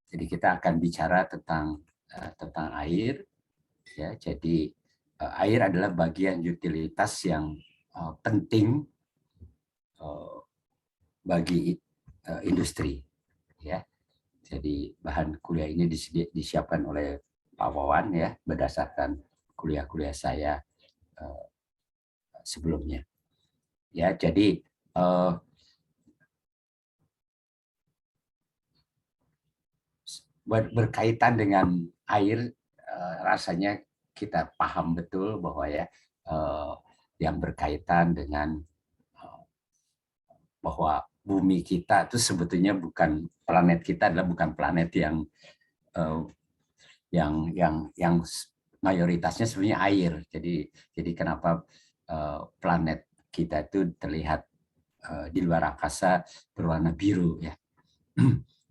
Jadi kita akan bicara tentang air, ya. Jadi air adalah bagian utilitas yang penting bagi industri, ya. Jadi bahan kuliah ini disiapkan oleh Pak Wawan, ya, berdasarkan kuliah-kuliah saya sebelumnya. Ya, jadi berkaitan dengan air, rasanya kita paham betul bahwa ya yang berkaitan dengan bahwa bumi kita itu sebetulnya bukan planet kita adalah bukan planet yang mayoritasnya sebenarnya air. Jadi kenapa planet kita itu terlihat di luar angkasa berwarna biru, ya.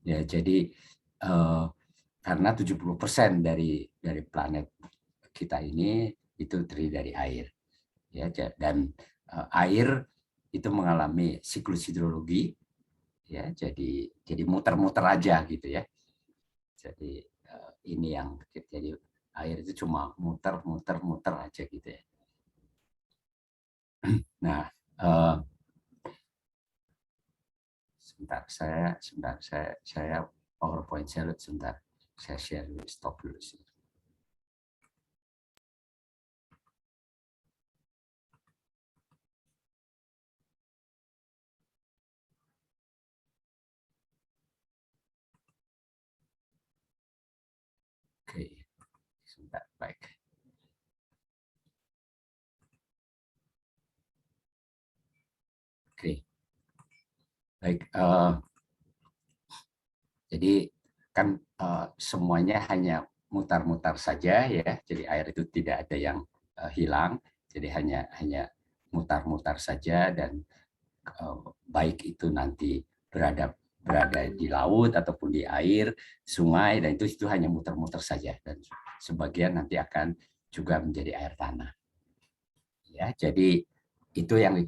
Ya, jadi karena 70% dari planet kita ini itu terdiri dari air, ya. Dan air itu mengalami siklus hidrologi, ya. Jadi muter-muter aja gitu, ya. Jadi ini yang jadi air itu cuma muter-muter aja gitu, ya. Nah, sebentar saya PowerPoint saya sebentar, saya share dulu, stop dulu sih. Oke, sebentar, baik. Oke, baik. Jadi kan semuanya hanya mutar-mutar saja, ya. Jadi air itu tidak ada yang hilang. Jadi hanya mutar-mutar saja, dan baik itu nanti berada di laut ataupun di air, sungai, dan itu hanya muter-muter saja, dan sebagian nanti akan juga menjadi air tanah. Ya, jadi itu yang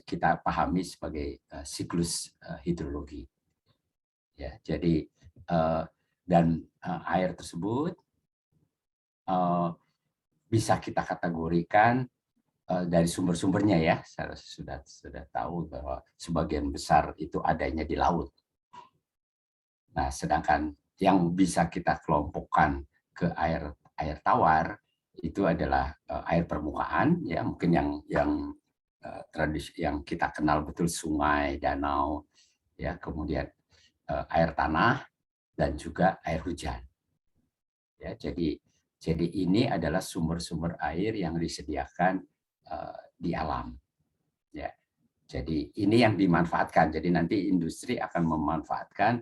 kita pahami sebagai siklus hidrologi. Ya, jadi dan air tersebut bisa kita kategorikan dari sumber-sumbernya, ya. Saya sudah tahu bahwa sebagian besar itu adanya di laut. Nah, sedangkan yang bisa kita kelompokkan ke air tawar itu adalah air permukaan, ya, mungkin yang tradisi yang kita kenal betul, sungai, danau, ya, kemudian air tanah dan juga air hujan. Ya, jadi ini adalah sumber-sumber air yang disediakan di alam, ya. Jadi ini yang dimanfaatkan. Jadi nanti industri akan memanfaatkan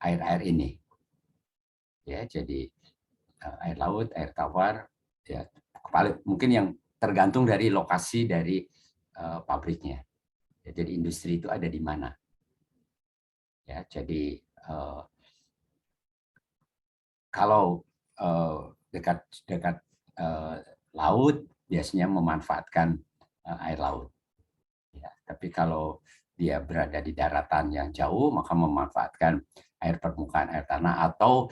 air-air ini, ya. Jadi air laut, air tawar, ya, mungkin yang tergantung dari lokasi dari pabriknya. Ya, jadi industri itu ada di mana, ya. Jadi kalau dekat laut biasanya memanfaatkan air laut, ya. Tapi kalau dia berada di daratan yang jauh, maka memanfaatkan air permukaan, air tanah, atau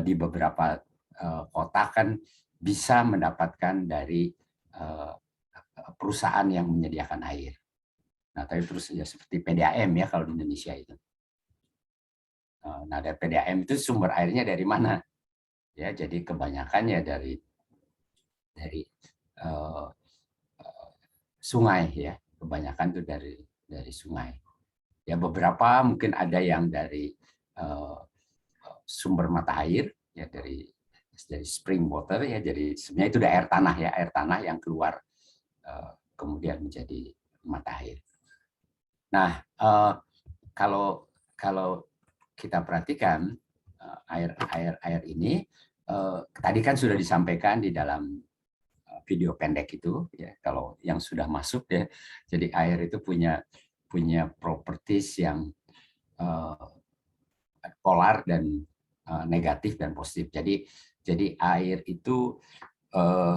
di beberapa kota kan bisa mendapatkan dari perusahaan yang menyediakan air. Nah, tapi terus ya seperti PDAM, ya, kalau di Indonesia itu. Nah, dari PDAM itu sumber airnya dari mana? Ya, jadi kebanyakan ya dari sungai, ya. Kebanyakan itu dari sungai. Ya, beberapa mungkin ada yang dari sumber mata air, ya, dari spring water, ya. Jadi sebenarnya itu dari air tanah yang keluar kemudian menjadi mata air. Nah, kalau kita perhatikan air ini tadi kan sudah disampaikan di dalam video pendek itu, ya, kalau yang sudah masuk, ya. Jadi air itu punya properties yang polar dan negatif dan positif. Jadi air itu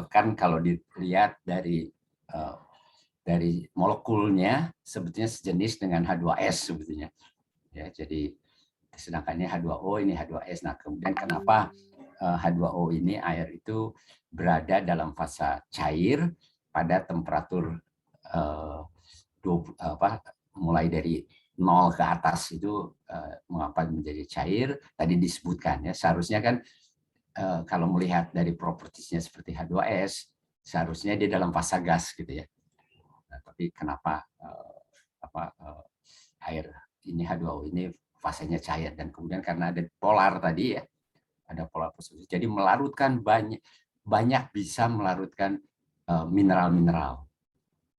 kan kalau dilihat dari dari molekulnya sebetulnya sejenis dengan H2S sebetulnya. Ya, jadi sedangkan ini H2O, ini H2S. Nah, kemudian kenapa H2O ini air itu berada dalam fase cair pada temperatur mulai dari 0 ke atas itu mengapa menjadi cair? Tadi disebutkan ya, seharusnya kan kalau melihat dari propertisnya seperti H2S, seharusnya dia dalam fase gas gitu ya. Nah, tapi kenapa air ini H2O ini fasenya cair, dan kemudian karena ada polar tadi ya, ada polar positif, jadi melarutkan banyak bisa melarutkan mineral-mineral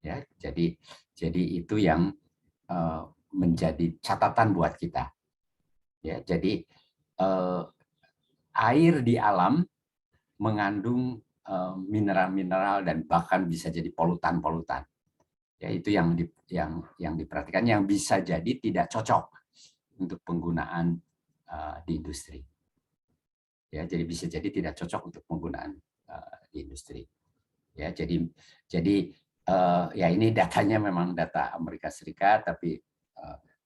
ya. Jadi itu yang menjadi catatan buat kita ya. Jadi air di alam mengandung mineral-mineral dan bahkan bisa jadi polutan-polutan. Ya, itu yang diperhatikan, yang bisa jadi tidak cocok untuk penggunaan di industri. Ya, jadi bisa jadi tidak cocok untuk penggunaan di industri. Ya, jadi ya ini datanya memang data Amerika Serikat, tapi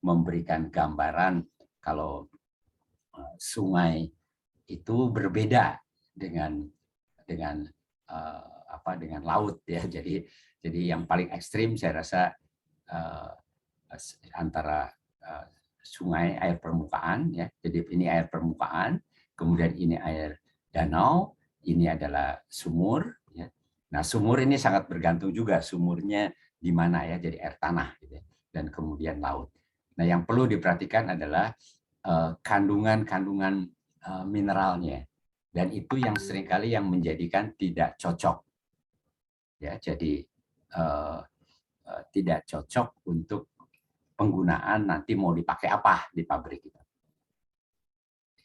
memberikan gambaran kalau sungai itu berbeda dengan laut ya. Jadi yang paling ekstrim saya rasa antara sungai air permukaan ya. Jadi ini air permukaan, kemudian ini air danau, ini adalah sumur ya. Nah, sumur ini sangat bergantung juga sumurnya di mana ya, jadi air tanah gitu ya. Dan kemudian laut. Nah, yang perlu diperhatikan adalah kandungan-kandungan mineralnya. Dan itu yang seringkali yang menjadikan tidak cocok. Ya, jadi tidak cocok untuk penggunaan nanti mau dipakai apa di pabrik itu.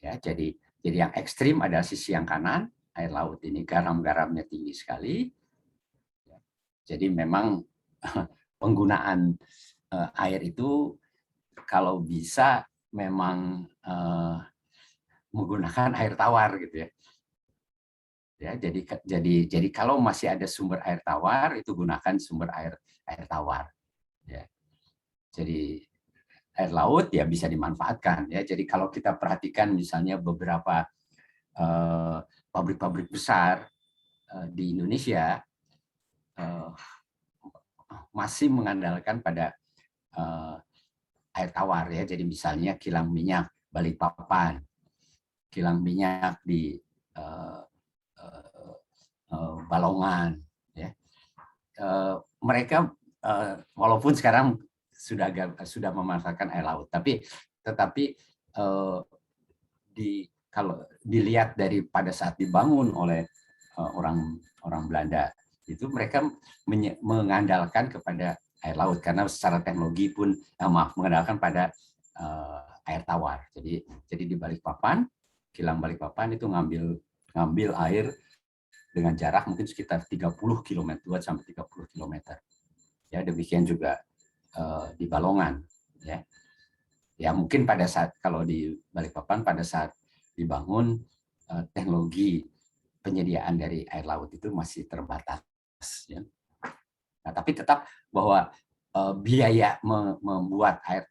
Ya, jadi yang ekstrim adalah sisi yang kanan, air laut ini garam-garamnya tinggi sekali. Jadi memang penggunaan air itu kalau bisa memang menggunakan air tawar gitu ya. Ya, jadi kalau masih ada sumber air tawar, itu gunakan sumber air tawar. Ya. Jadi air laut ya bisa dimanfaatkan ya. Jadi kalau kita perhatikan misalnya beberapa pabrik-pabrik besar di Indonesia masih mengandalkan pada air tawar ya. Jadi misalnya kilang minyak Balikpapan, kilang minyak di Balongan ya. Mereka walaupun sekarang sudah memanfaatkan air laut, tetapi kalau dilihat dari pada saat dibangun oleh orang Belanda itu, mereka mengandalkan kepada air laut karena secara teknologi pun mengandalkan pada air tawar. Jadi di Balikpapan, kilang Balikpapan itu ngambil air dengan jarak mungkin sekitar 30 km, 2 sampai 30 km. Ya, demikian juga di Balongan ya. Ya, mungkin pada saat kalau di Balikpapan pada saat dibangun teknologi penyediaan dari air laut itu masih terbatas ya. Nah, tapi tetap bahwa biaya membuat air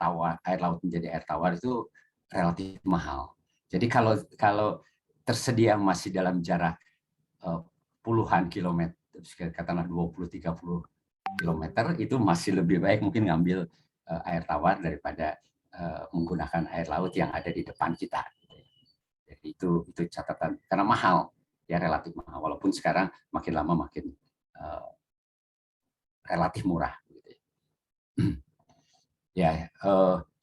laut menjadi air tawar itu relatif mahal. Jadi kalau tersedia masih dalam jarak puluhan kilometer, katakanlah 20-30 kilometer, itu masih lebih baik mungkin ngambil air tawar daripada menggunakan air laut yang ada di depan kita. Jadi itu catatan, karena mahal ya, relatif mahal, walaupun sekarang makin lama makin relatif murah. Ya,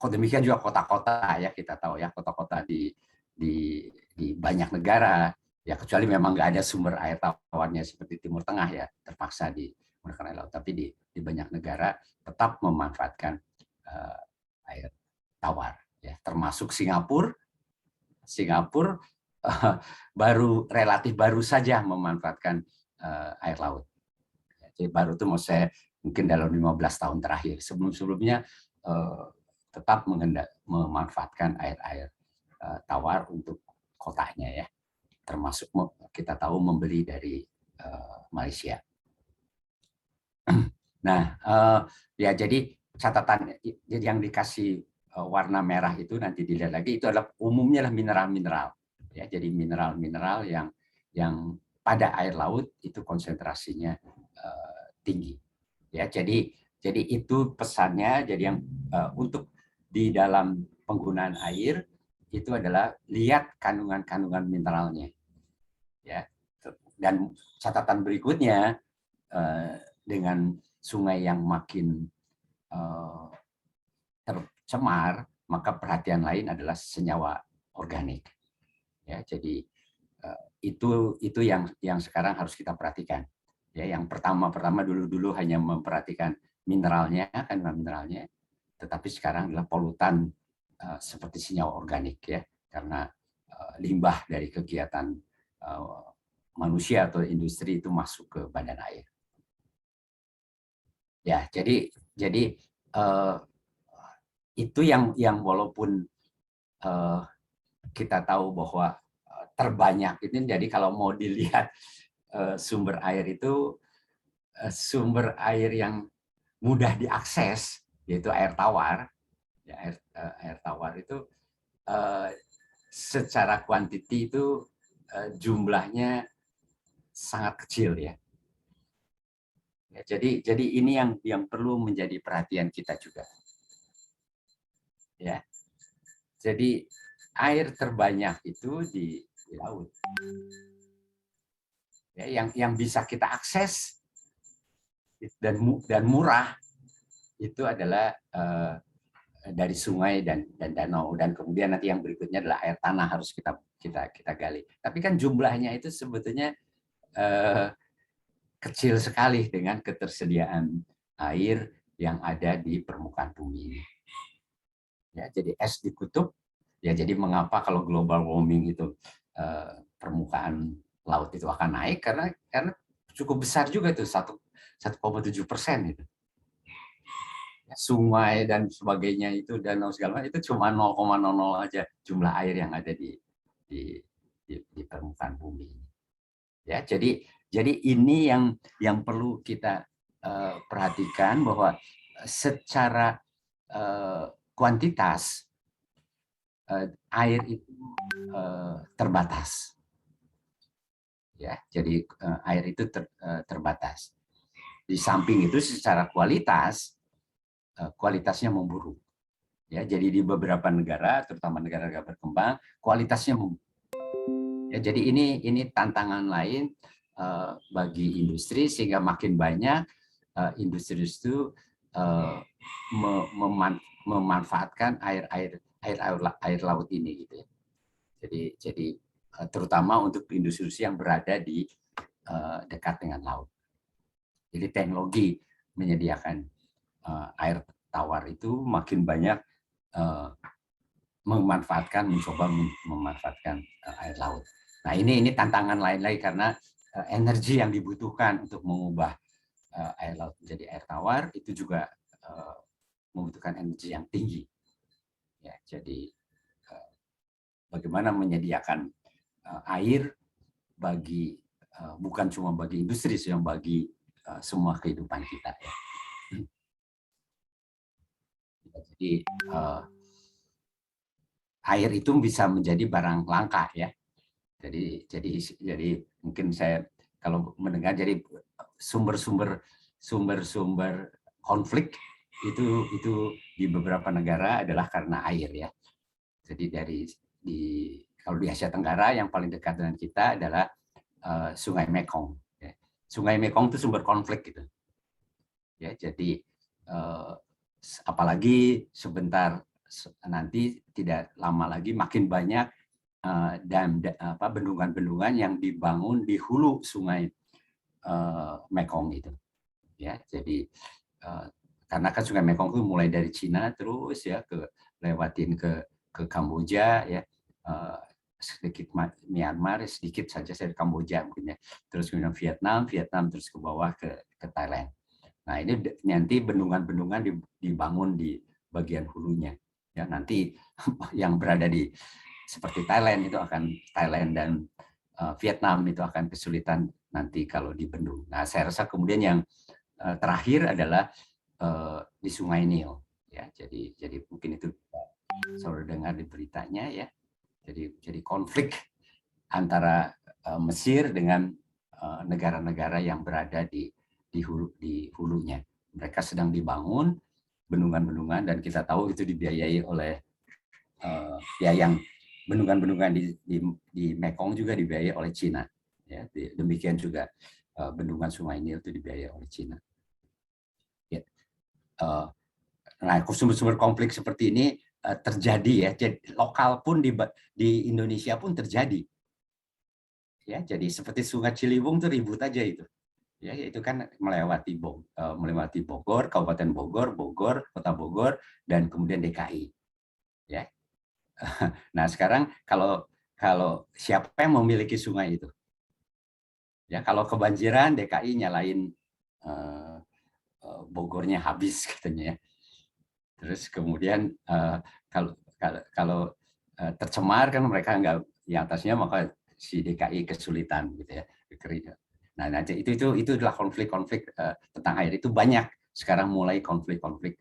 demikian juga kota-kota ya, kita tahu ya, kota-kota di banyak negara ya, kecuali memang nggak ada sumber air tawarnya seperti Timur Tengah ya, terpaksa menggunakan air laut. Tapi di banyak negara tetap memanfaatkan air tawar ya, termasuk Singapura relatif baru saja memanfaatkan air laut. Jadi baru itu mau saya mungkin dalam 15 tahun terakhir. Sebelum-sebelumnya tetap memanfaatkan air tawar untuk kotanya ya. Termasuk kita tahu membeli dari Malaysia. Nah, ya jadi catatan yang dikasih warna merah itu nanti dilihat lagi itu adalah umumnya lah mineral-mineral. Ya, jadi mineral-mineral yang pada air laut itu konsentrasinya tinggi. Ya, jadi itu pesannya. Jadi yang untuk di dalam penggunaan air itu adalah lihat kandungan-kandungan mineralnya. Ya, dan catatan berikutnya dengan sungai yang makin tercemar, maka perhatian lain adalah senyawa organik. Ya, jadi itu yang sekarang harus kita perhatikan. Ya, yang pertama dulu hanya memperhatikan mineralnya, kandungan mineralnya, tetapi sekarang adalah polutan seperti senyawa organik, ya, karena limbah dari kegiatan manusia atau industri itu masuk ke badan air. Ya, jadi itu yang walaupun kita tahu bahwa terbanyak ini, jadi kalau mau dilihat sumber air itu sumber air yang mudah diakses, yaitu air tawar. Ya, air tawar itu secara kuantiti itu jumlahnya sangat kecil, ya. Ya, jadi ini yang perlu menjadi perhatian kita juga. Ya, jadi air terbanyak itu di laut. Ya, yang bisa kita akses dan murah itu adalah dari sungai dan danau, dan kemudian nanti yang berikutnya adalah air tanah harus kita gali. Tapi kan jumlahnya itu sebetulnya kecil sekali dengan ketersediaan air yang ada di permukaan bumi. Ya, jadi es di kutub, ya jadi mengapa kalau global warming itu permukaan laut itu akan naik, karena cukup besar juga itu 1,7% itu. Sungai dan sebagainya itu, danau segala macam itu cuma 0,00 aja jumlah air yang ada di permukaan bumi. Ya, jadi ini yang perlu kita perhatikan, bahwa secara kuantitas air itu terbatas. Ya, jadi air itu terbatas. Di samping itu secara kualitasnya memburuk. Ya, jadi di beberapa negara, terutama negara-negara berkembang, kualitasnya memburuk. Ya, jadi ini tantangan lain bagi industri, sehingga makin banyak industri itu memanfaatkan air laut ini, gitu. Jadi terutama untuk industri yang berada di dekat dengan laut. Jadi teknologi menyediakan air tawar itu makin banyak mencoba memanfaatkan air laut. Nah, ini tantangan lain lagi, karena energi yang dibutuhkan untuk mengubah air laut menjadi air tawar itu juga membutuhkan energi yang tinggi. Ya, jadi bagaimana menyediakan air bagi bukan cuma bagi industri, yang bagi semua kehidupan kita, ya. Jadi air itu bisa menjadi barang langka, ya. Jadi mungkin saya kalau mendengar, jadi sumber-sumber konflik itu di beberapa negara adalah karena air, ya. Jadi kalau di Asia Tenggara yang paling dekat dengan kita adalah Sungai Mekong. Ya. Sungai Mekong itu sumber konflik, gitu. Ya, jadi apalagi sebentar nanti, tidak lama lagi makin banyak dan bendungan-bendungan yang dibangun di hulu Sungai Mekong itu. Ya, jadi karena kan Sungai Mekong itu mulai dari Cina terus, ya, lewatin ke Kamboja, ya, sedikit Myanmar, sedikit saja saya Kamboja mungkin, ya, terus kemudian Vietnam terus ke bawah ke Thailand. Nah, ini nanti bendungan-bendungan dibangun di bagian hulunya, ya. Nanti yang berada di seperti Thailand dan Vietnam itu akan kesulitan nanti kalau dibendung. Nah, saya rasa kemudian yang terakhir adalah di Sungai Nil. Ya, jadi mungkin itu selalu dengar di beritanya ya. Jadi konflik antara Mesir dengan negara-negara yang berada di hulunya. Mereka sedang dibangun bendungan-bendungan dan kita tahu itu dibiayai oleh ya yang bendungan-bendungan di Mekong juga dibiayai oleh Cina. Ya, demikian juga bendungan Sungai Nil itu dibiayai oleh Cina. Ya. Nah, sumber-sumber konflik seperti ini terjadi ya. Jadi lokal pun di Indonesia pun terjadi. Ya, jadi seperti Sungai Ciliwung tuh ribut aja itu. Ya, itu kan melewati Bogor, Kabupaten Bogor, Kota Bogor, dan kemudian DKI. Ya. Nah, sekarang kalau siapa yang memiliki sungai itu? Ya, kalau kebanjiran DKI nyalain Bogornya habis katanya ya. Terus kemudian kalau tercemar kan mereka nggak di atasnya, maka si DKI kesulitan gitu ya. Nah, itu adalah konflik-konflik tentang air itu banyak sekarang, mulai konflik-konflik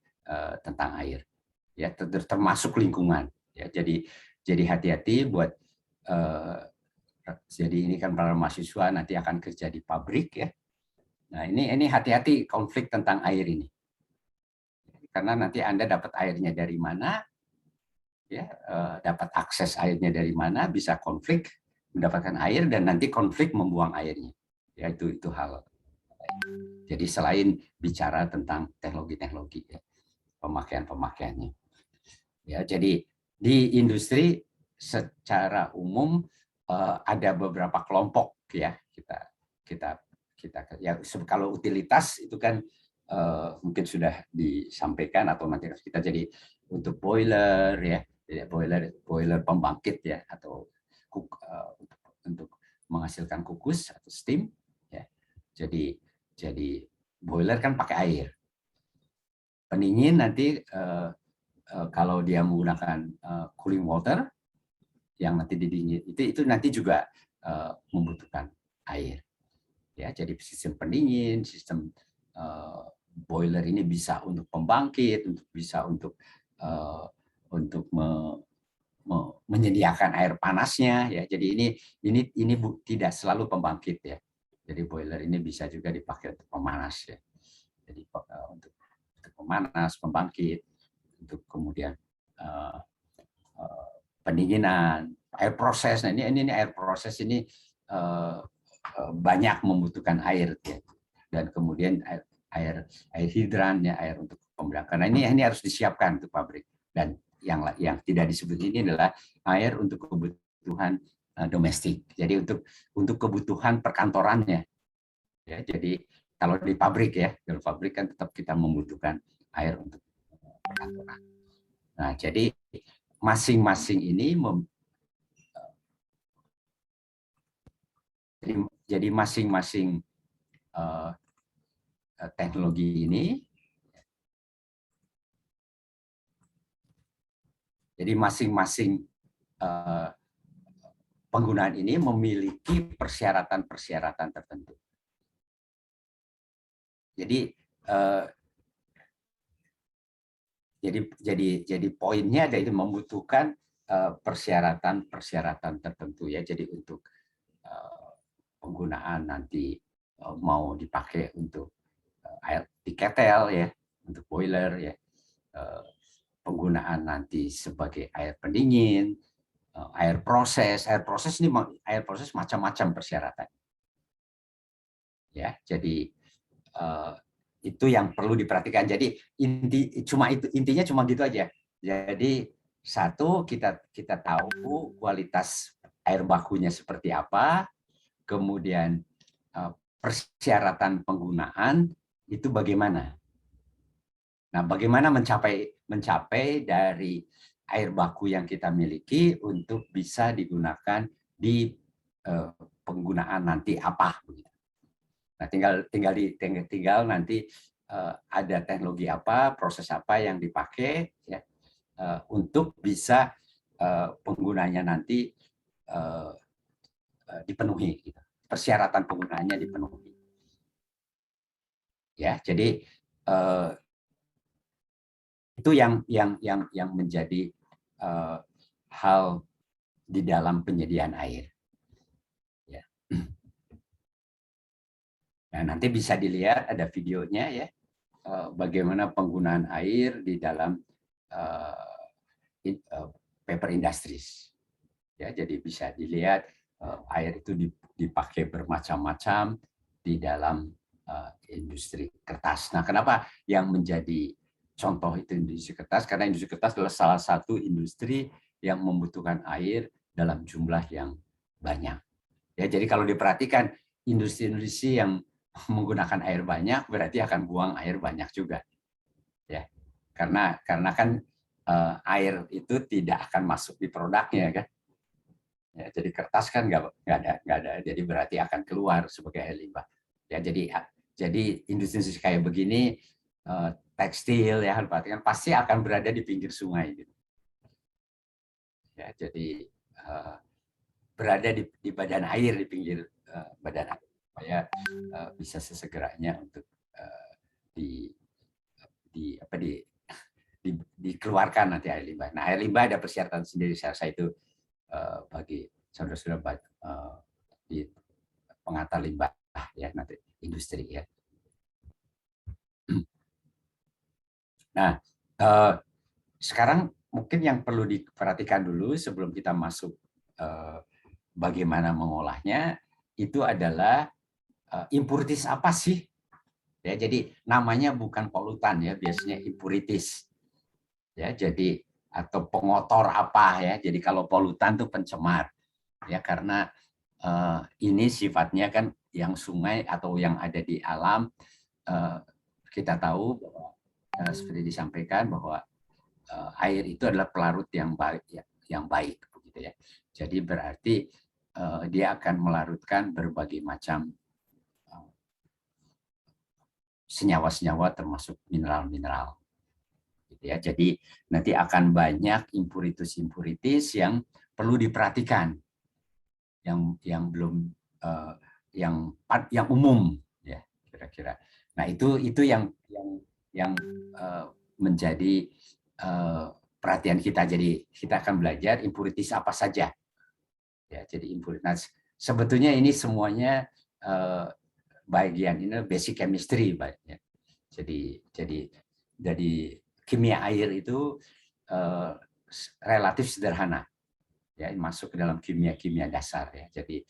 tentang air ya, termasuk lingkungan ya. Jadi hati-hati buat jadi ini kan para mahasiswa nanti akan kerja di pabrik ya. Nah, ini hati-hati konflik tentang air ini. Karena nanti Anda dapat airnya dari mana, ya, dapat akses airnya dari mana, bisa konflik mendapatkan air dan nanti konflik membuang airnya. Ya, itu hal. Jadi selain bicara tentang teknologi-teknologi ya, pemakaiannya. Ya, jadi di industri secara umum ada beberapa kelompok ya, kita ya, kalau utilitas itu kan mungkin sudah disampaikan atau nanti kita jadi untuk boiler ya, boiler pembangkit ya, atau untuk menghasilkan kukus atau steam ya. Jadi boiler kan pakai air. Pendingin nanti kalau dia menggunakan cooling water yang nanti didingin itu nanti juga membutuhkan air. Ya, jadi sistem pendingin, sistem boiler ini bisa untuk pembangkit, bisa untuk menyediakan air panasnya ya. Jadi ini tidak selalu pembangkit ya. Jadi boiler ini bisa juga dipakai untuk pemanas ya. Jadi untuk pemanas, pembangkit, untuk kemudian pendinginan, air proses. Nah, ini air proses ini banyak membutuhkan air ya. Dan kemudian air hidran ya, air untuk pemberangkatan. Nah, ini harus disiapkan untuk pabrik. Dan yang tidak disebut ini adalah air untuk kebutuhan domestik. Jadi untuk kebutuhan perkantorannya. Ya, jadi kalau di pabrik ya, di pabrik kan tetap kita membutuhkan air untuk perkantoran. Nah, jadi masing-masing ini jadi masing-masing teknologi ini, jadi masing-masing penggunaan ini memiliki persyaratan-persyaratan tertentu. Jadi poinnya ada itu membutuhkan persyaratan-persyaratan tertentu ya. Jadi untuk penggunaan nanti mau dipakai untuk air di ketel ya, untuk boiler ya, penggunaan nanti sebagai air pendingin, air proses ini macam-macam persyaratan ya. Jadi itu yang perlu diperhatikan. Jadi intinya cuma gitu aja. Jadi satu, kita tahu kualitas air bakunya seperti apa, kemudian persyaratan penggunaan itu bagaimana. Nah, bagaimana mencapai dari air baku yang kita miliki untuk bisa digunakan di penggunaan nanti apa begitu. Nah, tinggal nanti ada teknologi apa, proses apa yang dipakai ya, untuk bisa penggunanya nanti dipenuhi, gitu. Persyaratan penggunaannya dipenuhi. Ya, jadi itu yang menjadi hal di dalam penyediaan air. Ya. Nah, nanti bisa dilihat ada videonya ya, bagaimana penggunaan air di dalam paper industries. Ya, jadi bisa dilihat air itu dipakai bermacam-macam di dalam industri kertas. Nah, kenapa yang menjadi contoh itu industri kertas? Karena industri kertas adalah salah satu industri yang membutuhkan air dalam jumlah yang banyak. Ya, jadi kalau diperhatikan industri-industri yang menggunakan air banyak berarti akan buang air banyak juga. Ya, karena kan air itu tidak akan masuk di produknya kan. Ya, jadi kertas kan nggak ada, jadi berarti akan keluar sebagai air limbah. Ya, jadi industri kayak begini, tekstil ya, perhatikan pasti akan berada di pinggir sungai. Gitu. Ya, jadi berada di badan air, di pinggir badan air, supaya bisa sesegeranya untuk di dikeluarkan nanti air limbah. Nah, air limbah ada persyaratan sendiri, saya rasa itu bagi saudara-saudara di pengantar limbah ya nanti industri ya. Nah, sekarang mungkin yang perlu diperhatikan dulu sebelum kita masuk bagaimana mengolahnya itu adalah impurities apa sih? Ya, jadi namanya bukan polutan ya, biasanya impurities. Ya, jadi atau pengotor apa ya. Jadi kalau polutan itu pencemar. Ya, karena ini sifatnya kan yang sungai atau yang ada di alam, kita tahu bahwa seperti disampaikan bahwa air itu adalah pelarut yang baik ya, yang baik begitu ya. Jadi berarti dia akan melarutkan berbagai macam senyawa-senyawa termasuk mineral-mineral. Gitu ya. Jadi nanti akan banyak impurities yang perlu diperhatikan, yang belum yang umum ya kira-kira. Nah itu yang menjadi perhatian kita. Jadi kita akan belajar impurities apa saja. Ya, jadi impurities. Sebetulnya ini semuanya bagian ini basic chemistry, ya. Jadi kimia air itu relatif sederhana, ya, masuk ke dalam kimia dasar ya. Jadi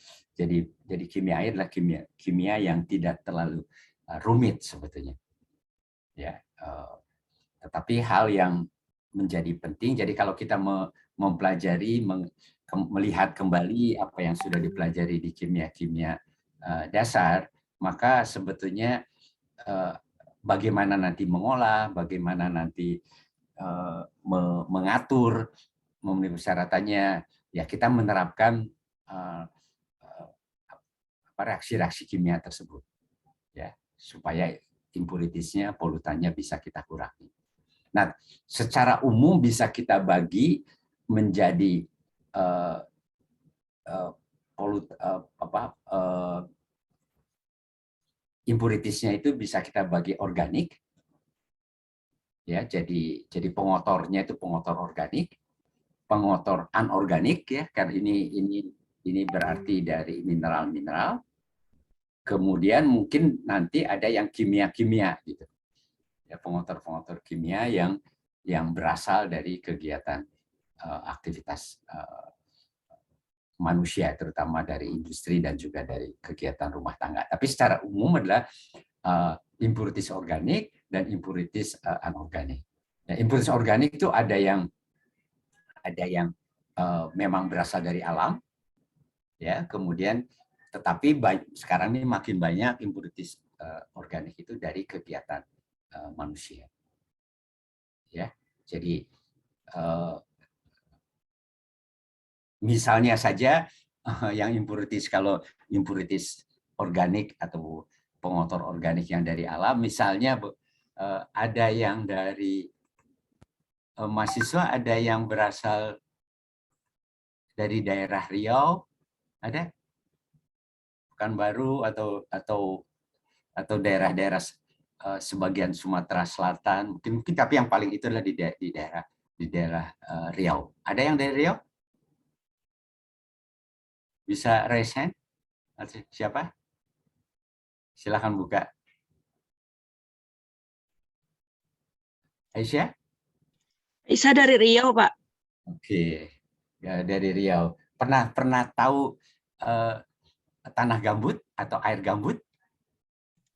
kimia air adalah kimia yang tidak terlalu rumit sebetulnya. Ya, tetapi hal yang menjadi penting. Jadi kalau kita mempelajari, melihat kembali apa yang sudah dipelajari di kimia dasar, maka sebetulnya bagaimana nanti mengolah, bagaimana nanti mengatur, memenuhi persyaratannya, ya kita menerapkan reaksi-reaksi kimia tersebut, ya supaya impuritiesnya, polutannya bisa kita kurangi. Nah, secara umum bisa kita bagi menjadi impuritiesnya itu bisa kita bagi organik, ya. Jadi pengotornya itu pengotor organik, pengotor anorganik ya, karena ini berarti dari mineral-mineral. Kemudian mungkin nanti ada yang kimia-kimia gitu. Ya, pengotor-pengotor kimia yang berasal dari kegiatan aktivitas manusia, terutama dari industri dan juga dari kegiatan rumah tangga. Tapi secara umum adalah impurities organik dan impurities anorganik. Nah, impurities organik itu ada yang memang berasal dari alam, ya. Kemudian tetapi sekarang ini makin banyak impurities organik itu dari kegiatan manusia. Ya, jadi misalnya saja yang impurities, kalau impurities organik atau pengotor organik yang dari alam, misalnya ada yang dari mahasiswa, ada yang berasal dari daerah Riau, ada Pekanbaru atau daerah-daerah sebagian Sumatera Selatan, mungkin tapi yang paling itu adalah di daerah Riau. Ada yang dari Riau? Bisa raise hand? Siapa? Silahkan buka. Aisyah? Isa dari Riau, Pak. Oke, ya, dari Riau. Pernah tahu tanah gambut atau air gambut?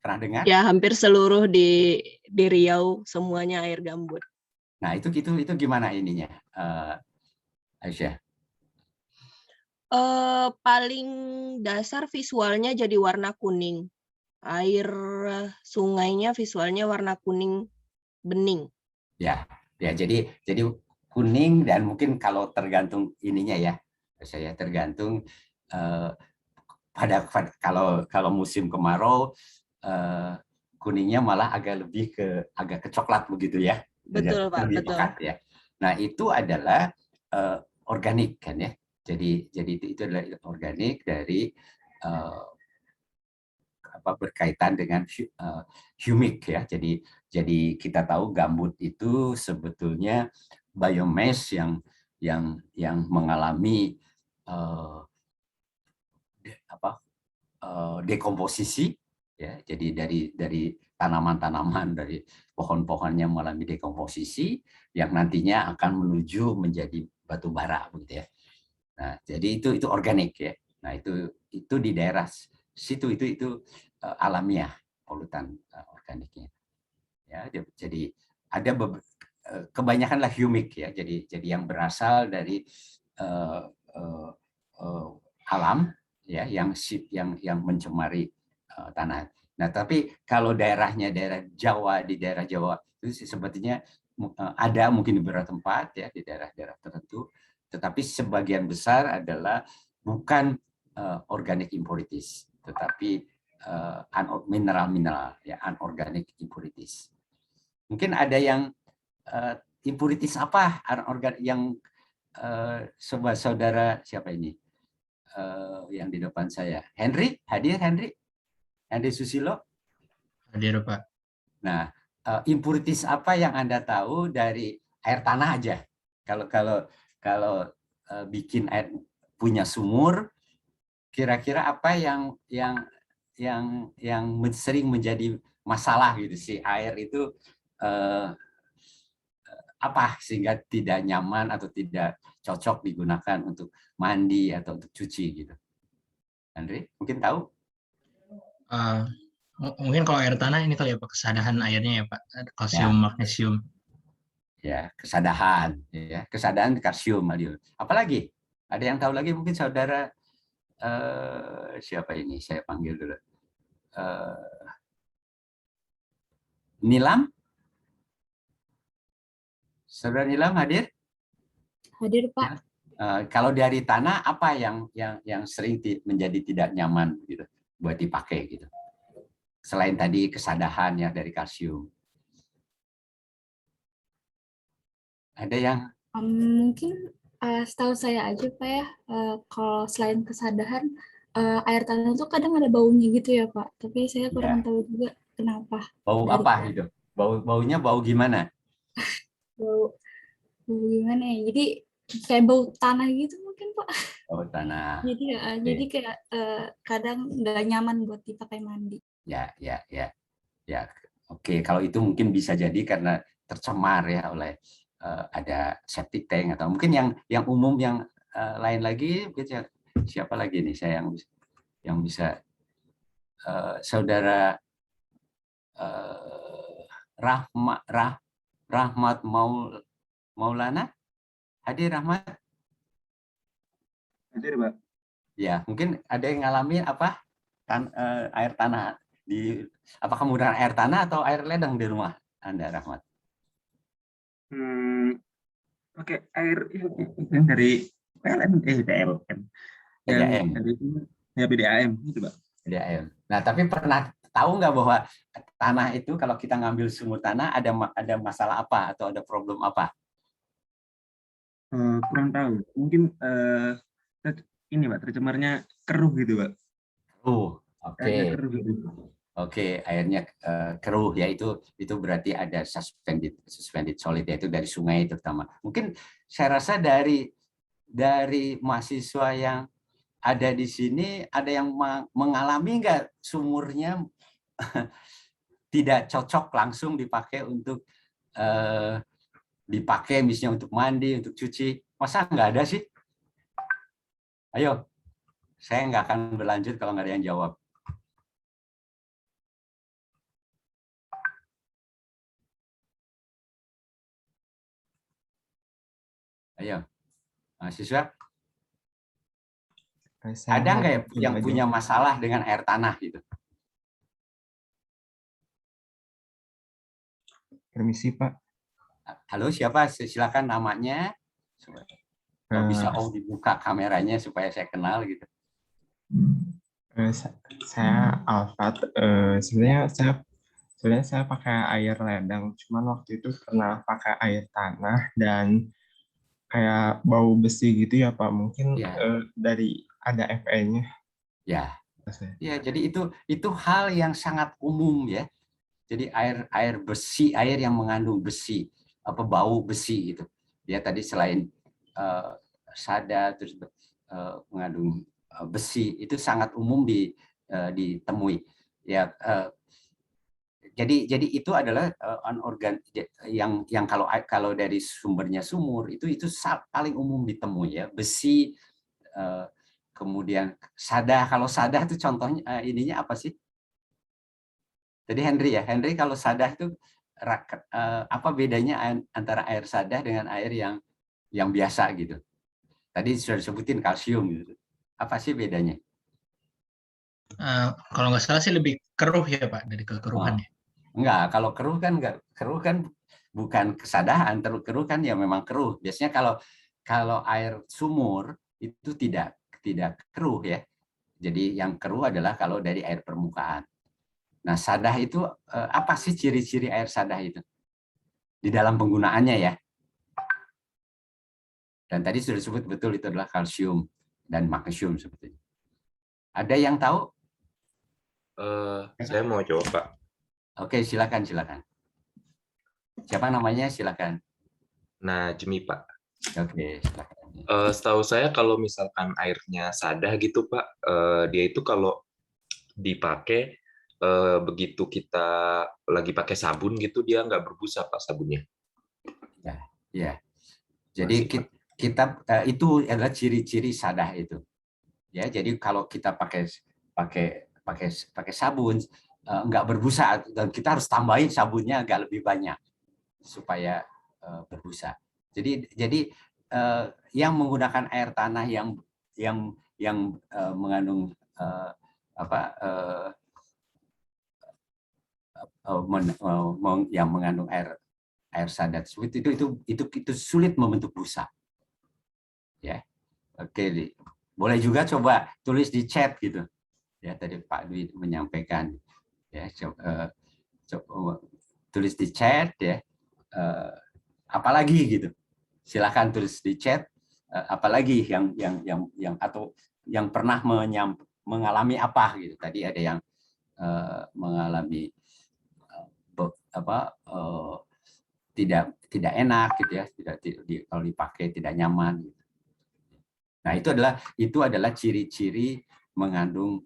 Pernah dengar? Ya, hampir seluruh di Riau semuanya air gambut. Nah, itu gimana ininya, Aisyah? Paling dasar visualnya jadi warna kuning. Air sungainya visualnya warna kuning bening. Ya, ya jadi kuning dan mungkin kalau tergantung ininya ya, saya tergantung eh, kalau musim kemarau kuningnya malah agak ke coklat begitu ya, Betul, Pak, lebih betul. pekat ya. Nah itu adalah organik kan ya. Jadi itu adalah organik dari berkaitan dengan humik ya. Jadi kita tahu gambut itu sebetulnya biomass yang mengalami uh, dekomposisi ya. Jadi dari tanaman-tanaman dari pohon-pohonnya mengalami dekomposisi yang nantinya akan menuju menjadi batu bara begitu ya. Nah, jadi itu organik ya. Nah, itu di daerah situ itu alamiah polutan organiknya. Ya, jadi ada kebanyakanlah humik ya. Jadi yang berasal dari uh, uh, uh, alam ya yang mencemari tanah. Nah, tapi kalau daerah Jawa di daerah Jawa itu sepertinya ada mungkin di beberapa tempat ya di daerah-daerah tertentu, tetapi sebagian besar adalah bukan organic impurities, tetapi mineral ya anorganic impurities. Mungkin ada yang impurities apa yang saudara siapa ini yang di depan saya, Henry hadir, Henry Susilo. Hadir, Pak. Nah, impurities apa yang Anda tahu dari air tanah aja? Kalau bikin air punya sumur, kira-kira apa yang sering menjadi masalah gitu sih air itu apa sehingga tidak nyaman atau tidak cocok digunakan untuk mandi atau untuk cuci gitu. Andre, mungkin tahu? Uh, Mungkin kalau air tanah ini kali ya Pak, kesadahan airnya ya Pak, kalsium, Ya, magnesium. ya kesadahan kalsium, Adil. Apalagi? Ada yang tahu lagi mungkin saudara siapa ini? Saya panggil dulu. Nilam? Saudara Nilam hadir? Hadir, Pak. Ya. Kalau dari tanah apa yang sering menjadi tidak nyaman gitu buat dipakai gitu. Selain tadi kesadahan ya dari kalsium. Ada yang Mungkin setahu saya aja, Pak ya, kalau selain kesadahan, air tanah itu kadang ada baunya gitu ya, Pak. Tapi saya kurang ya tahu juga kenapa. bau Dari apa gitu? Baunya bau gimana? bau, bau gimana ya? Jadi kayak bau tanah gitu mungkin, Pak. Bau tanah. Jadi ya, jadi Oke. kayak kadang nggak nyaman buat dipakai mandi. Ya. Oke, kalau itu mungkin bisa jadi karena tercemar ya oleh ada septic tank atau mungkin yang umum yang lain lagi siapa lagi nih saya yang bisa saudara Rahmat Maulana hadir Rahmat? Hadir, Pak. Ya, mungkin ada yang ngalamin apa air tanah apakah menggunakan air tanah atau air ledeng di rumah Anda, Rahmat? Pakai air yang dari PLN, PLN. Yang PDAM. dari ya PDAM itu, Pak. PDAM. Nah, tapi pernah tahu nggak bahwa tanah itu kalau kita ngambil sumur tanah ada masalah apa atau ada problem apa? Kurang tahu. Mungkin ini, Pak, tercemarnya keruh gitu, Pak. Oke. Kayaknya keruh gitu. Oke, airnya keruh ya, itu berarti ada suspended solid, yaitu dari sungai terutama. Mungkin saya rasa dari mahasiswa yang ada di sini ada yang mengalami nggak sumurnya tidak cocok langsung dipakai untuk dipakai misalnya untuk mandi, untuk cuci. Masa nggak ada sih? Ayo, saya nggak akan berlanjut kalau nggak ada yang jawab. Ayo, mahasiswa. Ada nggak yang punya masalah dengan air tanah gitu? Permisi, Pak. Halo, siapa? Silakan namanya. Kalau bisa dibuka kameranya supaya saya kenal gitu. Saya Alfat. Sebenarnya saya pakai air ledang, cuman waktu itu pernah pakai air tanah dan kayak bau besi gitu ya Pak. Mungkin Ya. dari ada FE-nya. Ya. Ya, jadi itu hal yang sangat umum ya. Jadi air besi, air yang mengandung besi, bau besi gitu. Dia tadi selain sada terus mengandung besi, itu sangat umum ditemui. Ya, jadi itu adalah anorgan yang kalau dari sumbernya sumur itu paling umum ditemui ya, besi, kemudian sada. Kalau sada itu contohnya ininya apa sih? Jadi Henry ya, Henry kalau sada itu apa bedanya antara air sada dengan air yang biasa gitu? Tadi sudah disebutin kalsium gitu. Apa sih bedanya? Kalau nggak salah sih lebih keruh ya Pak, dari kekeruhan ya. Enggak, kalau keruh kan bukan kesadahan, keruh kan ya memang keruh. Biasanya kalau air sumur itu tidak keruh ya. Jadi yang keruh adalah kalau dari air permukaan. Nah, sadah itu apa sih ciri-ciri air sadah itu? Di dalam penggunaannya ya. Dan tadi sudah disebut betul itu adalah kalsium dan magnesium sebetulnya. Ada yang tahu? Saya mau jawab, Pak. Oke, silakan. Siapa namanya? Silakan. Najmi, Pak. Oke, silakan. Setahu saya kalau misalkan airnya sadah gitu, Pak, dia itu kalau dipakai begitu kita lagi pakai sabun gitu, dia nggak berbusa, Pak, sabunnya. Ya. Jadi kita itu adalah ciri-ciri sadah itu. Ya, jadi kalau kita pakai sabun nggak berbusa, dan kita harus tambahin sabunnya agak lebih banyak supaya berbusa. Jadi yang menggunakan air tanah yang mengandung yang mengandung air sadat itu sulit membentuk busa. Ya. Oke, boleh juga coba tulis di chat gitu. Ya, tadi Pak Dwi menyampaikan ya, coba tulis di chat ya. Apalagi gitu. Silakan tulis di chat apalagi yang atau yang pernah mengalami apa gitu. Tadi ada yang mengalami tidak enak gitu ya, kalau dipakai tidak nyaman gitu. Nah, itu adalah ciri-ciri mengandung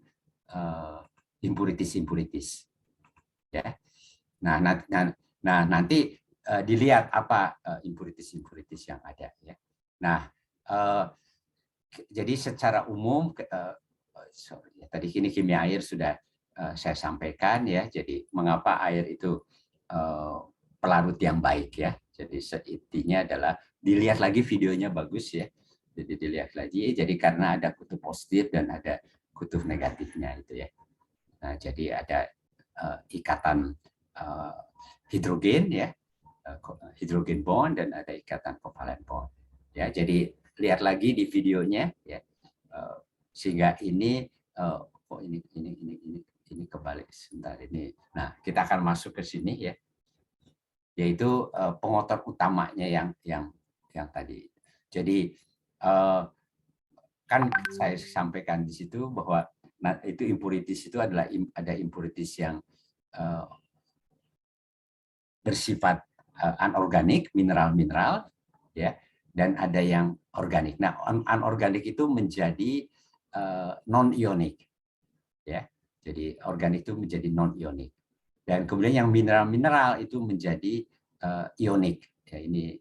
impuritis ya. Nah, nanti dilihat apa impuritis yang ada ya. Nah, jadi secara umum tadi kimia air sudah saya sampaikan ya. Jadi mengapa air itu pelarut yang baik ya. Jadi intinya adalah dilihat lagi videonya bagus ya. Jadi dilihat lagi. Jadi karena ada kutub positif dan ada kutub negatifnya itu ya. Nah, jadi ada ikatan hidrogen ya, hidrogen bond, dan ada ikatan kovalen bond. Ya, jadi lihat lagi di videonya ya. Sehingga ini ini kebalik sebentar ini. Nah, kita akan masuk ke sini ya. Yaitu pengotor utamanya yang tadi. Jadi kan saya sampaikan di situ bahwa Nah, itu impurities itu adalah ada impurities yang bersifat anorganik, mineral-mineral, ya, dan ada yang organik. Nah, anorganik itu menjadi non-ionik, ya. Jadi organik itu menjadi non-ionik. Dan kemudian yang mineral-mineral itu menjadi ionik. Ya, ini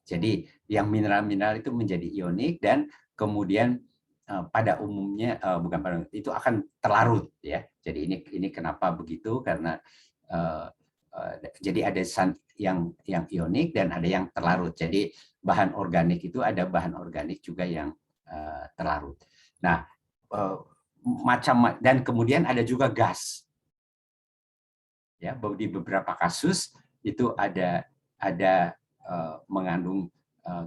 jadi yang mineral-mineral itu menjadi ionik dan kemudian pada umumnya itu akan terlarut, ya. Jadi ini kenapa begitu, karena jadi ada yang ionik dan ada yang terlarut. Jadi bahan organik itu ada bahan organik juga yang terlarut. Nah, dan kemudian ada juga gas. Ya, di beberapa kasus itu ada mengandung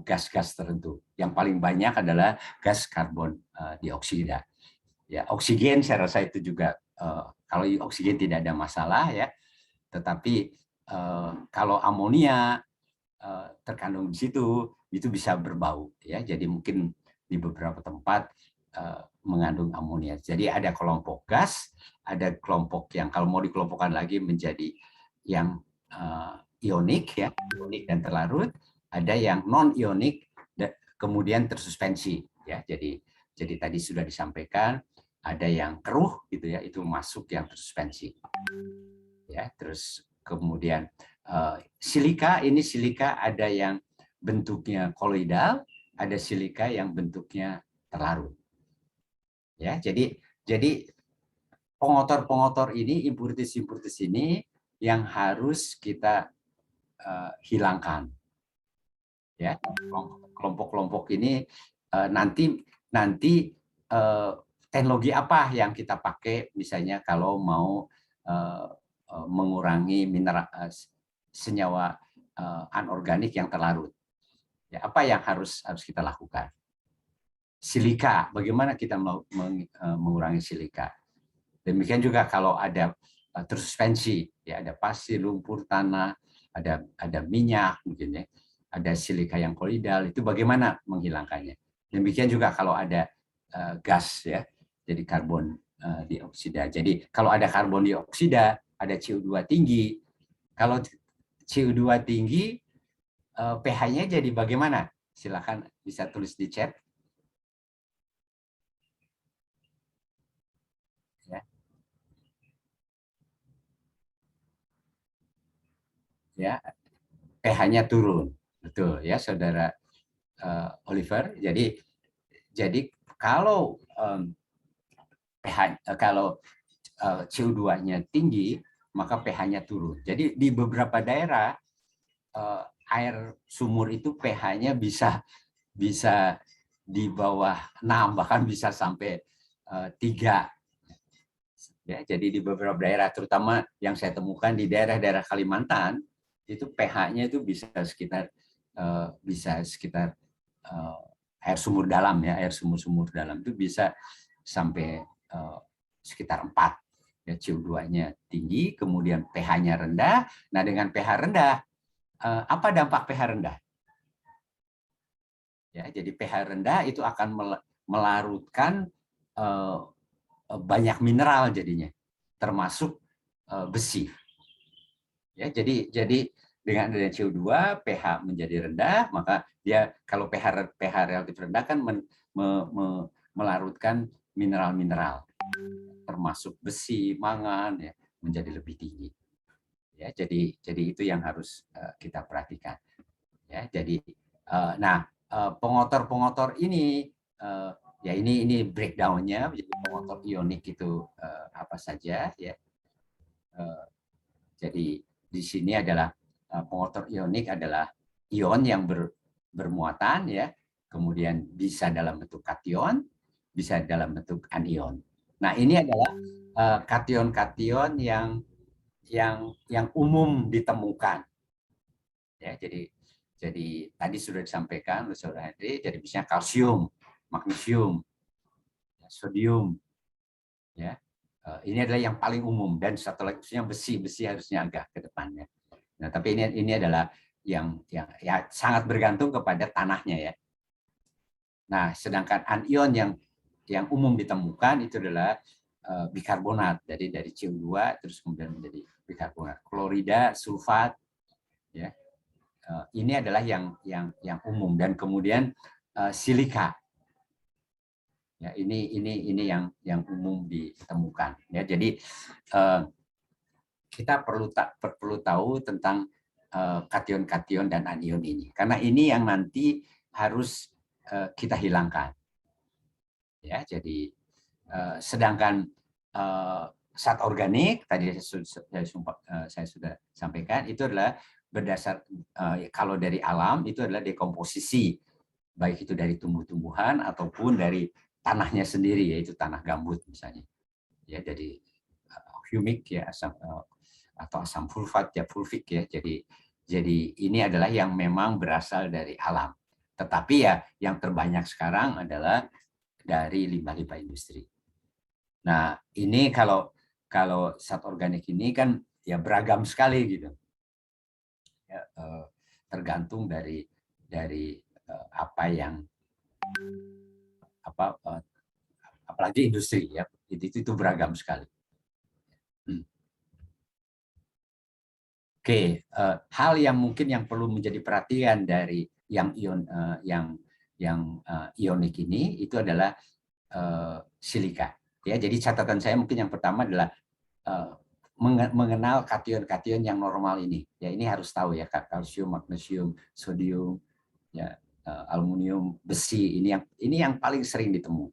gas-gas tertentu. Yang paling banyak adalah gas karbon dioksida. Ya, oksigen saya rasa itu juga kalau oksigen tidak ada masalah, ya. Tetapi kalau amonia terkandung di situ, itu bisa berbau, ya. Jadi mungkin di beberapa tempat mengandung amonia. Jadi ada kelompok gas, ada kelompok yang kalau mau dikelompokkan lagi menjadi yang ionik, ya, ionik dan terlarut, ada yang non ionik kemudian tersuspensi, ya. Jadi tadi sudah disampaikan ada yang keruh gitu, ya, itu masuk yang tersuspensi, ya. Terus kemudian silika ada yang bentuknya koloidal, ada silika yang bentuknya terlarut, ya. Jadi pengotor ini, impurities ini yang harus kita hilangkan, ya. Kelompok-kelompok ini nanti teknologi apa yang kita pakai misalnya kalau mau mengurangi mineral senyawa anorganik yang terlarut, ya, apa yang harus kita lakukan? Silika, bagaimana kita mengurangi silika? Demikian juga kalau ada tersuspensi, ya, ada pasir, lumpur, tanah, ada minyak mungkin, ya, ada silika yang koloidal, itu bagaimana menghilangkannya? Demikian juga kalau ada gas, ya, jadi karbon dioksida. Jadi kalau ada karbon dioksida, ada CO2 tinggi. Kalau CO2 tinggi, pH-nya jadi bagaimana? Silakan bisa tulis di chat. Ya, pH-nya turun, betul, ya, saudara Oliver. Jadi kalau kalau CO2-nya tinggi, maka pH-nya turun. Jadi di beberapa daerah air sumur itu pH-nya bisa di bawah 6, bahkan bisa sampai 3. Ya, jadi di beberapa daerah, terutama yang saya temukan di daerah-daerah Kalimantan, itu pH-nya itu bisa sekitar air sumur dalam, ya, air sumur dalam itu bisa sampai sekitar 4. Ya, CO2-nya tinggi, kemudian pH-nya rendah. Nah, dengan pH rendah, apa dampak pH rendah? Ya, jadi pH rendah itu akan melarutkan banyak mineral jadinya, termasuk besi. Ya, jadi dengan adanya CO2, pH menjadi rendah, maka dia kalau pH relatif rendah kan melarutkan mineral-mineral, termasuk besi, mangan, ya, menjadi lebih tinggi. Ya, jadi itu yang harus kita perhatikan. Ya, jadi pengotor ini ya ini breakdown-nya. Jadi pengotor ionik itu apa saja, ya. Jadi di sini adalah pengotor ionik adalah ion yang bermuatan, ya. Kemudian bisa dalam bentuk kation, bisa dalam bentuk anion. Nah, ini adalah kation-kation yang umum ditemukan. Ya, jadi tadi sudah disampaikan oleh Saudara Henry, jadi misalnya kalsium, magnesium, sodium, ya. Ini adalah yang paling umum, dan satu lagi besi harusnya agak ke depannya. Nah, tapi ini adalah yang sangat bergantung kepada tanahnya, ya. Nah, sedangkan anion yang yang umum ditemukan itu adalah bikarbonat, jadi dari CO2 terus kemudian menjadi bikarbonat, klorida, sulfat, ya. Ini adalah yang umum, dan kemudian silika. Ya, ini yang umum ditemukan. Ya, jadi kita perlu tahu tentang kation-kation dan anion ini, karena ini yang nanti harus kita hilangkan. Ya, jadi sedangkan zat organik tadi saya sudah sampaikan itu adalah berdasar kalau dari alam itu adalah dekomposisi, baik itu dari tumbuh-tumbuhan ataupun dari tanahnya sendiri, yaitu tanah gambut misalnya. Ya, jadi humic ya, atau asam fulfat ya, fulvik ya. Jadi ini adalah yang memang berasal dari alam. Tetapi ya yang terbanyak sekarang adalah dari limbah-limbah industri. Nah, ini kalau zat organik ini kan ya beragam sekali gitu. Ya, tergantung dari apa yang apalagi industri ya, itu beragam sekali. Oke, hal yang mungkin yang perlu menjadi perhatian dari yang ionik ini itu adalah silika. Ya, jadi catatan saya mungkin yang pertama adalah mengenal kation-kation yang normal ini. Ya, ini harus tahu ya, kalsium, magnesium, sodium, ya, aluminium, besi. Ini yang paling sering ditemu.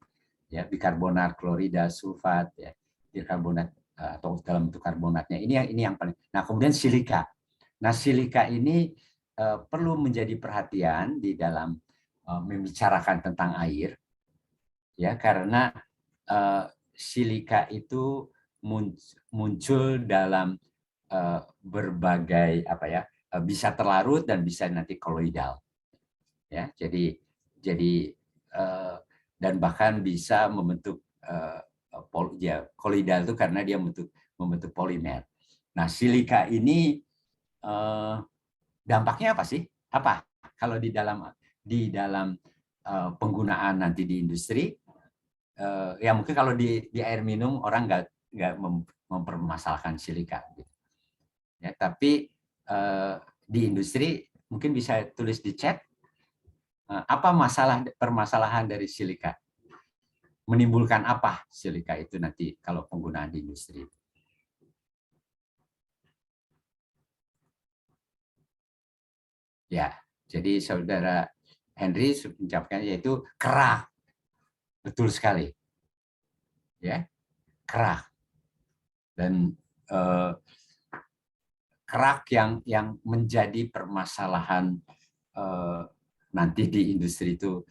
Ya, bikarbonat, klorida, sulfat, ya, bikarbonat atau dalam bentuk karbonatnya. Ini yang paling. Nah, kemudian silika. Nah, silika ini perlu menjadi perhatian di dalam membicarakan tentang air. Ya, karena silika itu muncul dalam berbagai bisa terlarut dan bisa nanti koloidal, ya. Jadi dan bahkan bisa membentuk koloidal itu karena dia membentuk polimer. Nah, silika ini dampaknya apa sih? Apa kalau di dalam penggunaan nanti di industri? Ya mungkin kalau di air minum orang nggak mempermasalahkan silika, ya, tapi di industri mungkin bisa tulis di chat apa permasalahan dari silika, menimbulkan apa silika itu nanti kalau penggunaan di industri. Ya, jadi saudara Henry mengucapkan yaitu kerak. Betul sekali, ya, kerak. Dan kerak yang menjadi permasalahan nanti di industri itu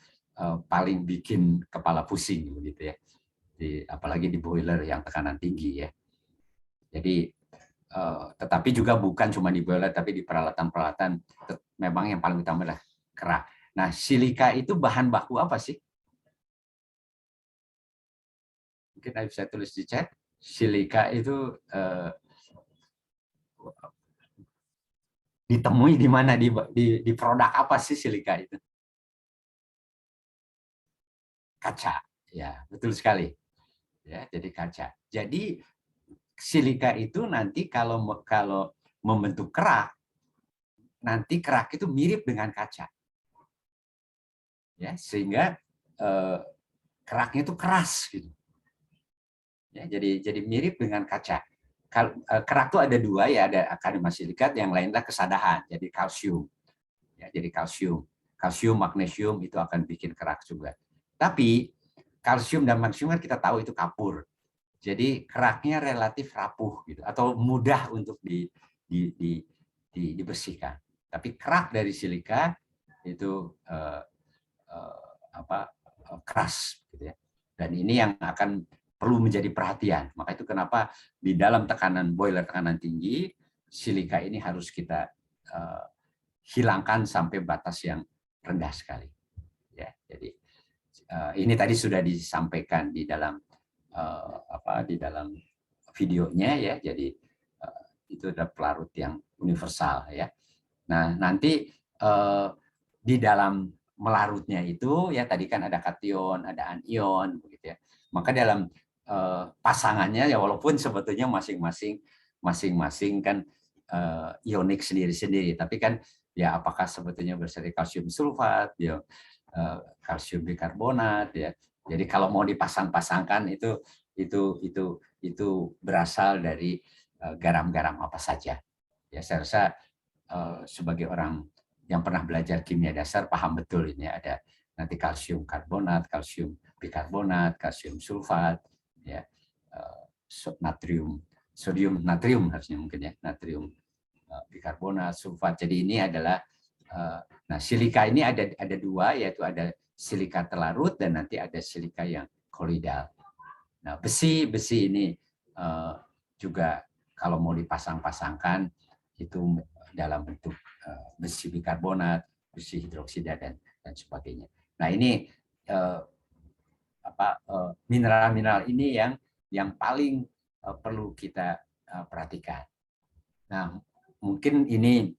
paling bikin kepala pusing begitu ya, apalagi di boiler yang tekanan tinggi ya. Jadi tetapi juga bukan cuma di boiler, tapi di peralatan-peralatan memang yang paling utama adalah kerak. Nah, silika itu bahan baku apa sih? Mungkin saya tulis di chat. Silika itu ditemui di mana, di produk apa sih silika itu? Kaca, ya, betul sekali. Ya, jadi kaca. Jadi silika itu nanti kalau membentuk kerak, nanti kerak itu mirip dengan kaca. Ya, sehingga keraknya itu keras gitu. Ya, jadi mirip dengan kaca. Kerak itu ada dua ya, ada akademosilikat, yang lain adalah kesadahan, jadi kalsium. Ya, jadi kalsium, magnesium itu akan bikin kerak juga. Tapi kalsium dan magnesium kan kita tahu itu kapur. Jadi keraknya relatif rapuh gitu, atau mudah untuk dibersihkan. Tapi kerak dari silika itu keras gitu ya. Dan ini yang akan perlu menjadi perhatian. Maka itu kenapa di dalam boiler tekanan tinggi, silika ini harus kita hilangkan sampai batas yang rendah sekali. Ya, jadi ini tadi sudah disampaikan di dalam dalam videonya ya. Jadi itu adalah pelarut yang universal ya. Nah, nanti di dalam melarutnya itu ya tadi kan ada kation, ada anion, begitu ya. Maka dalam pasangannya ya walaupun sebetulnya masing-masing kan ionik sendiri-sendiri, tapi kan ya apakah sebetulnya berseri kalsium sulfat, ya kalsium bikarbonat, ya. Jadi kalau mau dipasang-pasangkan itu berasal dari garam-garam apa saja. Ya saya rasa sebagai orang yang pernah belajar kimia dasar paham betul ini ada nanti kalsium karbonat, kalsium bikarbonat, kalsium sulfat, ya, sodium natrium harusnya mungkin ya, natrium bikarbonat, sulfat. Jadi ini adalah nah silika ini ada dua, yaitu ada silika terlarut dan nanti ada silika yang kolidal. Nah besi ini juga kalau mau dipasang-pasangkan itu dalam bentuk besi bikarbonat, besi hidroksida dan sebagainya. Nah ini mineral-mineral ini yang paling perlu kita perhatikan. Nah mungkin ini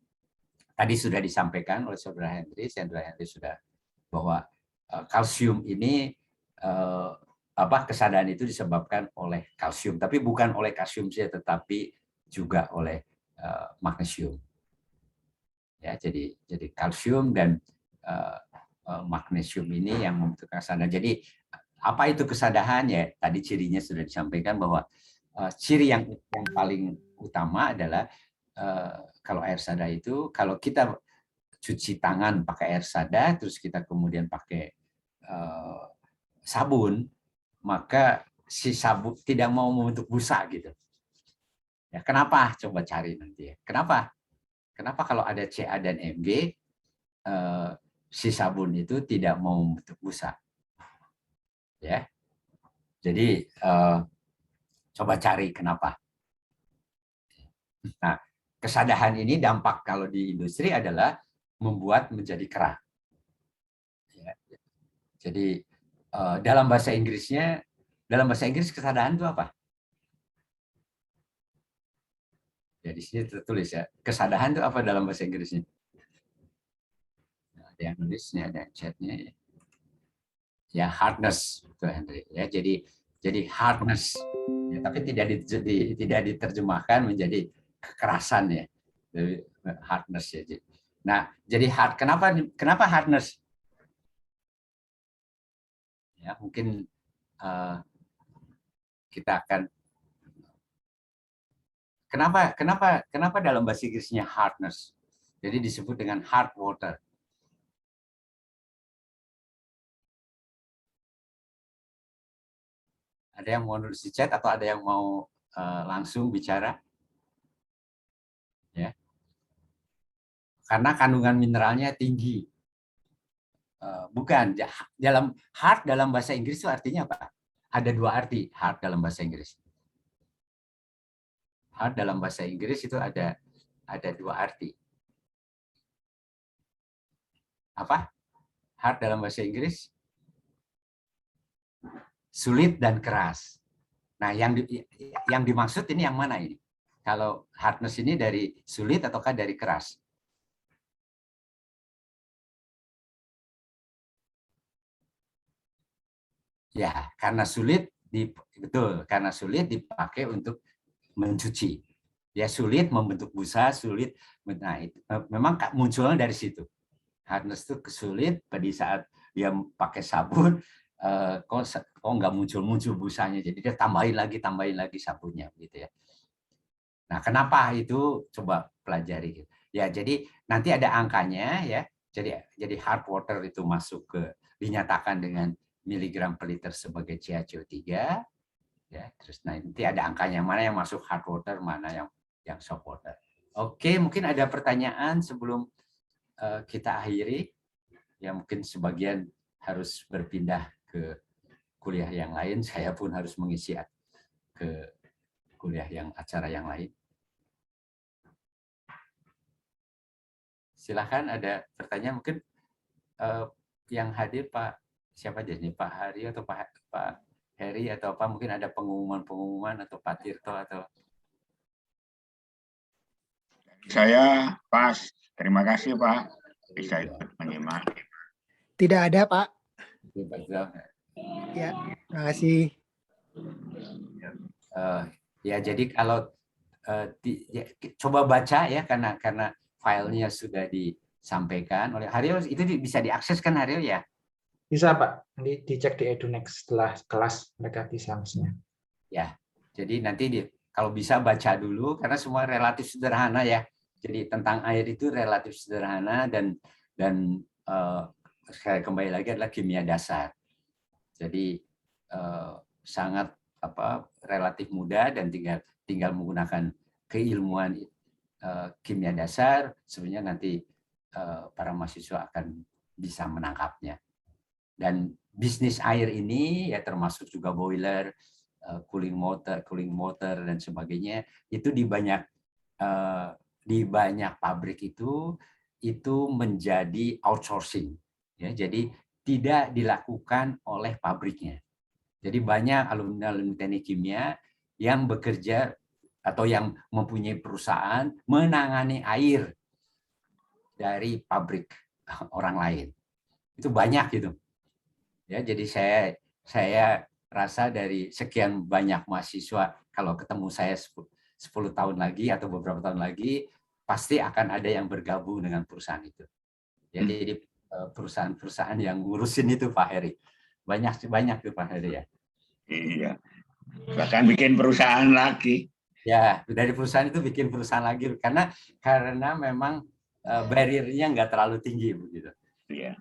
tadi sudah disampaikan oleh Saudara Henry sudah bahwa kalsium ini kesadaran itu disebabkan oleh kalsium, tapi bukan oleh kalsium saja, tetapi juga oleh magnesium. Ya, jadi kalsium dan magnesium ini yang membentukkan kesadaran. Jadi apa itu kesadaran ya? Tadi cirinya sudah disampaikan bahwa ciri yang paling utama adalah kalau air sada itu kalau kita cuci tangan pakai air sada terus kita kemudian pakai sabun, maka si sabun tidak mau membentuk busa gitu. Ya, kenapa? Coba cari nanti ya. Kenapa kalau ada Ca dan Mg si sabun itu tidak mau membentuk busa? Ya. Jadi coba cari kenapa. Nah, kesadaran ini dampak kalau di industri adalah membuat menjadi kerak. Ya. Jadi dalam bahasa Inggris kesadaran itu apa? Ya di sini tertulis ya. Kesadaran itu apa dalam bahasa Inggrisnya? Nah, ada yang nulisnya, ada yang chatnya. Ya hardness, itu Henry. Ya jadi hardness. Ya, tapi tidak diterjemahkan menjadi kekerasan ya. Jadi, hardness ya. Nah, jadi kenapa hardness? Ya, mungkin kita akan kenapa dalam bahasa Inggrisnya hardness? Jadi disebut dengan hard water. Ada yang mau nulis di chat atau ada yang mau langsung bicara? Ya. Karena kandungan mineralnya tinggi. Bukan dalam bahasa Inggris itu artinya apa? Ada dua arti hard dalam bahasa Inggris. Hard dalam bahasa Inggris itu ada dua arti. Apa? Hard dalam bahasa Inggris sulit dan keras. Nah, yang dimaksud ini yang mana ini? Kalau hardness ini dari sulit ataukah dari keras? Ya, karena sulit karena sulit dipakai untuk mencuci. Ya sulit membentuk busa, sulit. Nah, itu, memang munculnya dari situ. Hardness itu kesulit pada saat dia pakai sabun, kok nggak muncul busanya. Jadi dia tambahin lagi sabunnya, gitu ya. Nah, kenapa itu? Coba pelajari. Ya, jadi nanti ada angkanya ya. Jadi hard water itu masuk dinyatakan dengan miligram per liter sebagai CaCO3. Ya, terus nanti ada angkanya mana yang masuk hard water, mana yang soft water. Oke, mungkin ada pertanyaan sebelum kita akhiri. Ya mungkin sebagian harus berpindah ke kuliah yang lain, saya pun harus mengisi ke acara yang lain. Silahkan ada pertanyaan mungkin yang hadir Pak siapa aja nih, Pak Hari atau Pak Heri atau apa, mungkin ada pengumuman atau Pak Tirto atau saya pas. Terima kasih Pak bisa ikut menyimak. Tidak ada, Pak. Oke, background. Ya, terima kasih. Ya, jadi kalau coba baca ya, karena filenya sudah disampaikan oleh Haryo, itu bisa diakses kan Haryo ya? Bisa Pak, nanti dicek di EduNext setelah kelas mereka bisa maksudnya. Ya, jadi nanti kalau bisa baca dulu karena semua relatif sederhana ya. Jadi tentang air itu relatif sederhana dan sekali kembali lagi adalah kimia dasar. Jadi sangat relatif mudah dan tinggal menggunakan keilmuan kimia dasar, sebenarnya nanti para mahasiswa akan bisa menangkapnya. Dan bisnis air ini ya termasuk juga boiler, cooling motor dan sebagainya, itu di banyak pabrik itu menjadi outsourcing ya. Jadi tidak dilakukan oleh pabriknya. Jadi banyak alumni teknik kimia yang bekerja atau yang mempunyai perusahaan menangani air dari pabrik orang lain. Itu banyak gitu. Ya, jadi saya rasa dari sekian banyak mahasiswa, kalau ketemu saya 10 tahun lagi atau beberapa tahun lagi, pasti akan ada yang bergabung dengan perusahaan itu. Ya, jadi perusahaan-perusahaan yang ngurusin itu Pak Heri. Banyak tuh Pak Heri ya. Iya. Bahkan bikin perusahaan lagi. Ya, dari perusahaan itu bikin perusahaan lagi karena memang barrier-nya nggak terlalu tinggi begitu. Iya.